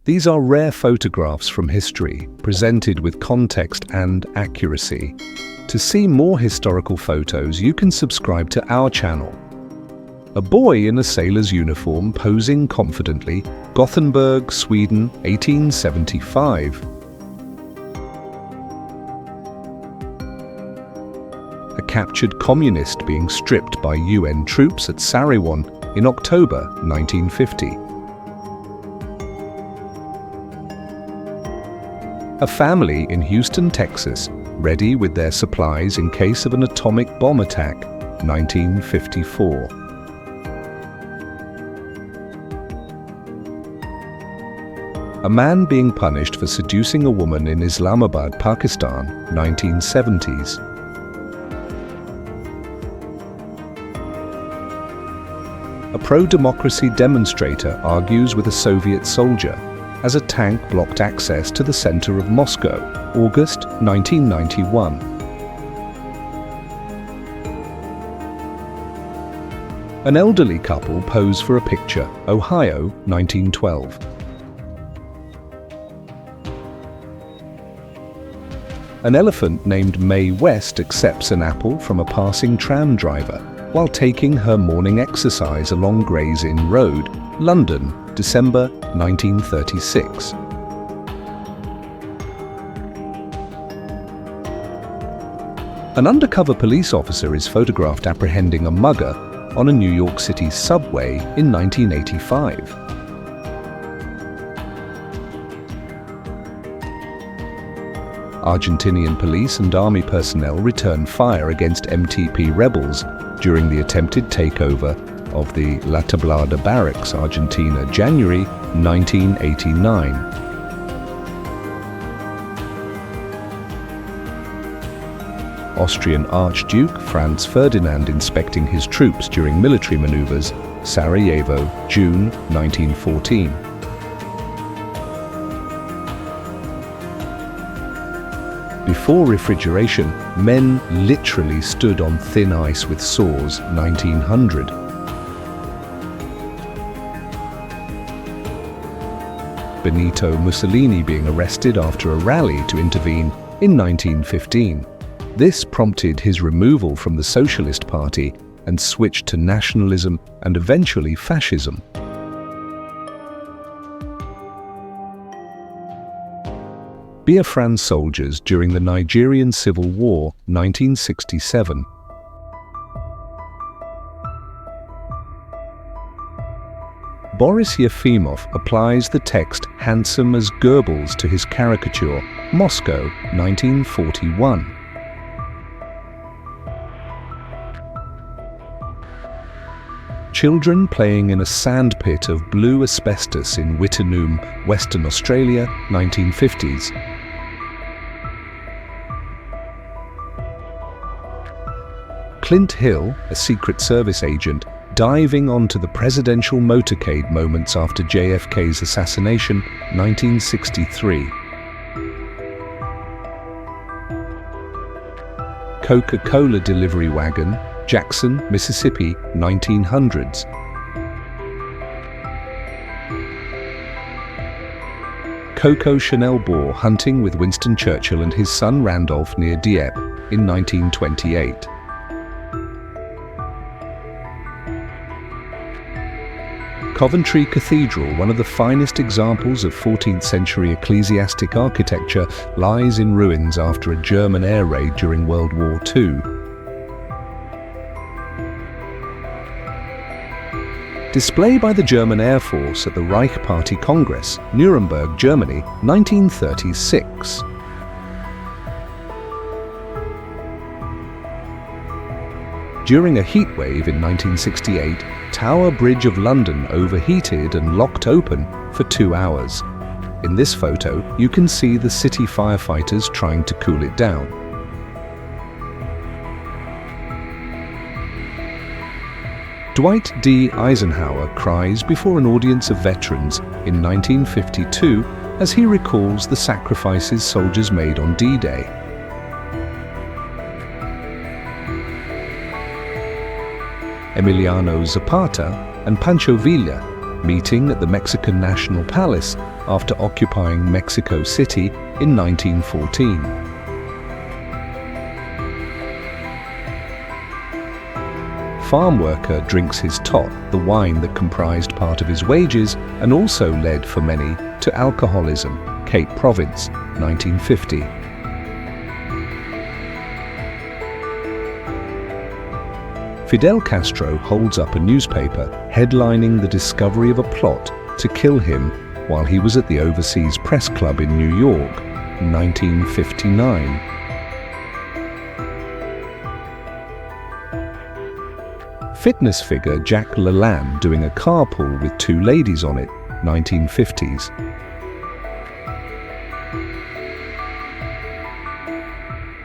These are rare photographs from history, presented with context and accuracy. To see more historical photos, you can subscribe to our channel. A boy in a sailor's uniform posing confidently, Gothenburg, Sweden, 1875. A captured communist being stripped by UN troops at Sariwan in October 1950. A family in Houston, Texas, ready with their supplies in case of an atomic bomb attack, 1954. A man being punished for seducing a woman in Islamabad, Pakistan, 1970s. A pro-democracy demonstrator argues with a Soviet soldier as a tank blocked access to the center of Moscow, August 1991. An elderly couple pose for a picture, Ohio, 1912. An elephant named Mae West accepts an apple from a passing tram driver while taking her morning exercise along Gray's Inn Road, London, December 1936. An undercover police officer is photographed apprehending a mugger on a New York City subway in 1985. Argentinian police and army personnel return fire against MTP rebels during the attempted takeover of the La Tablada Barracks, Argentina, January 1989. Austrian Archduke Franz Ferdinand inspecting his troops during military maneuvers, Sarajevo, June 1914. Before refrigeration, men literally stood on thin ice with saws, 1900. Benito Mussolini being arrested after a rally to intervene in 1915. This prompted his removal from the Socialist Party and switched to nationalism and eventually fascism. Biafran soldiers during the Nigerian Civil War, 1967. Boris Yefimov applies the text "handsome as Goebbels" to his caricature, Moscow, 1941. Children playing in a sandpit of blue asbestos in Wittenoom, Western Australia, 1950s. Clint Hill, a Secret Service agent, diving onto the presidential motorcade moments after JFK's assassination, 1963. Coca-Cola delivery wagon, Jackson, Mississippi, 1900s. Coco Chanel boar hunting with Winston Churchill and his son Randolph near Dieppe in 1928. Coventry Cathedral, one of the finest examples of 14th century ecclesiastic architecture, lies in ruins after a German air raid during World War II. Display by the German Air Force at the Reich Party Congress, Nuremberg, Germany, 1936. During a heatwave in 1968, Tower Bridge of London overheated and locked open for 2 hours. In this photo, you can see the city firefighters trying to cool it down. Dwight D. Eisenhower cries before an audience of veterans in 1952 as he recalls the sacrifices soldiers made on D-Day. Emiliano Zapata and Pancho Villa meeting at the Mexican National Palace after occupying Mexico City in 1914. Farm worker drinks his tot, the wine that comprised part of his wages and also led for many to alcoholism, Cape Province, 1950. Fidel Castro holds up a newspaper headlining the discovery of a plot to kill him while he was at the Overseas Press Club in New York, 1959. Fitness figure Jack LaLanne doing a carpool with two ladies on it, 1950s.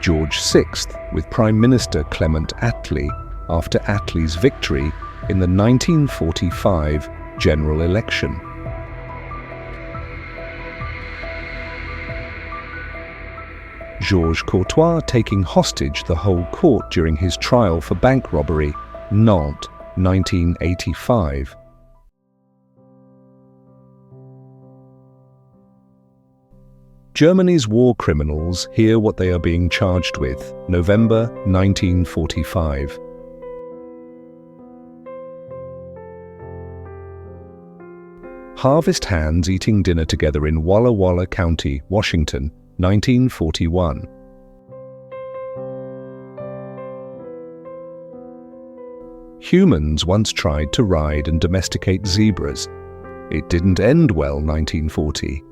George VI with Prime Minister Clement Attlee after Attlee's victory in the 1945 general election. Georges Courtois taking hostage the whole court during his trial for bank robbery, Nantes, 1985. Germany's war criminals hear what they are being charged with, November 1945. Harvest hands eating dinner together in Walla Walla County, Washington, 1941. Humans once tried to ride and domesticate zebras. It didn't end well, 1940.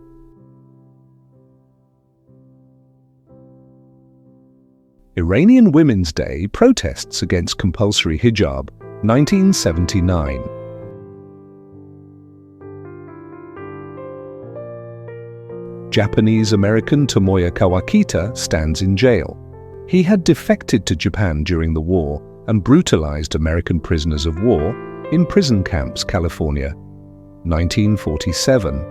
Iranian Women's Day protests against compulsory hijab, 1979. Japanese-American Tomoya Kawakita stands in jail. He had defected to Japan during the war and brutalized American prisoners of war in prison camps, California, 1947.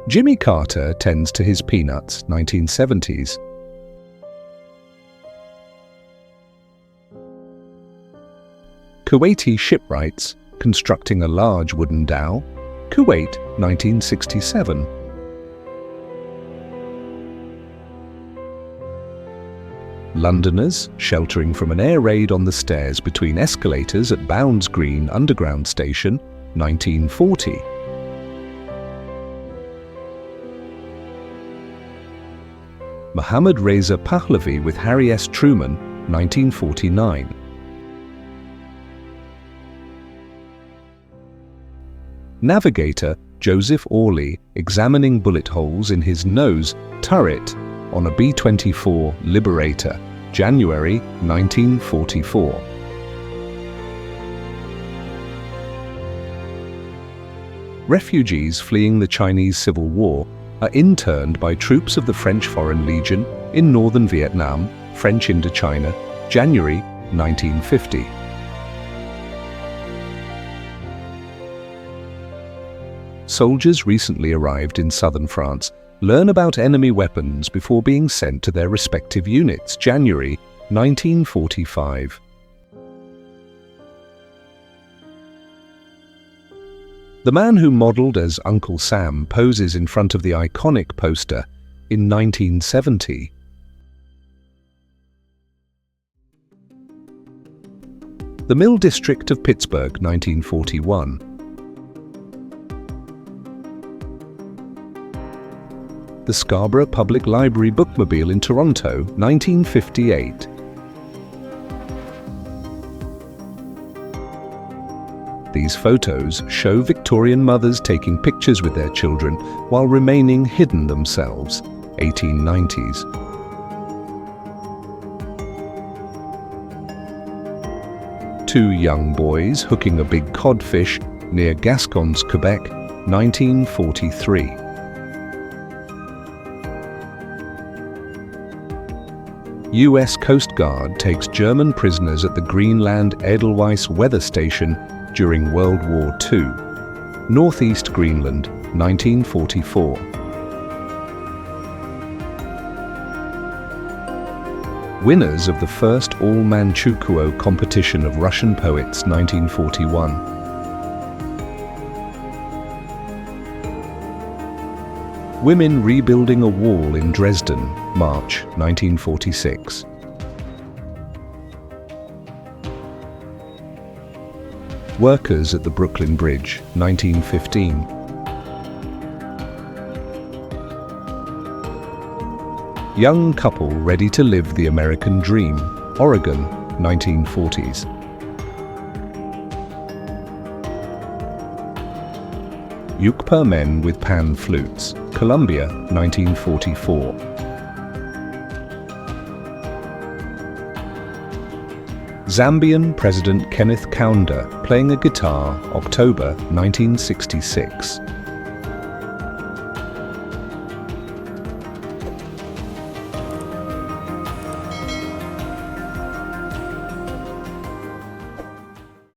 Jimmy Carter tends to his peanuts, 1970s. Kuwaiti shipwrights constructing a large wooden dhow, Kuwait, 1967. Londoners sheltering from an air raid on the stairs between escalators at Bounds Green Underground Station, 1940. Mohammad Reza Pahlavi with Harry S. Truman, 1949. Navigator Joseph Orley examining bullet holes in his nose turret on a B-24 Liberator, January 1944. Refugees fleeing the Chinese Civil War are interned by troops of the French Foreign Legion in northern Vietnam, French Indochina, January 1950. Soldiers recently arrived in southern France learn about enemy weapons before being sent to their respective units, January 1945. The man who modelled as Uncle Sam poses in front of the iconic poster in 1970. The Mill District of Pittsburgh, 1941. The Scarborough Public Library Bookmobile in Toronto, 1958. These photos show Victorian mothers taking pictures with their children while remaining hidden themselves, 1890s. Two young boys hooking a big codfish near Gascons, Quebec, 1943. US Coast Guard takes German prisoners at the Greenland Edelweiss weather station during World War II. Northeast Greenland, 1944. Winners of the first all-Manchukuo competition of Russian poets, 1941. Women rebuilding a wall in Dresden, March 1946. Workers at the Brooklyn Bridge, 1915. Young couple ready to live the American dream, Oregon, 1940s. Yukpa men with pan flutes, Columbia, 1944. Zambian President Kenneth Kaunda playing a guitar, October 1966.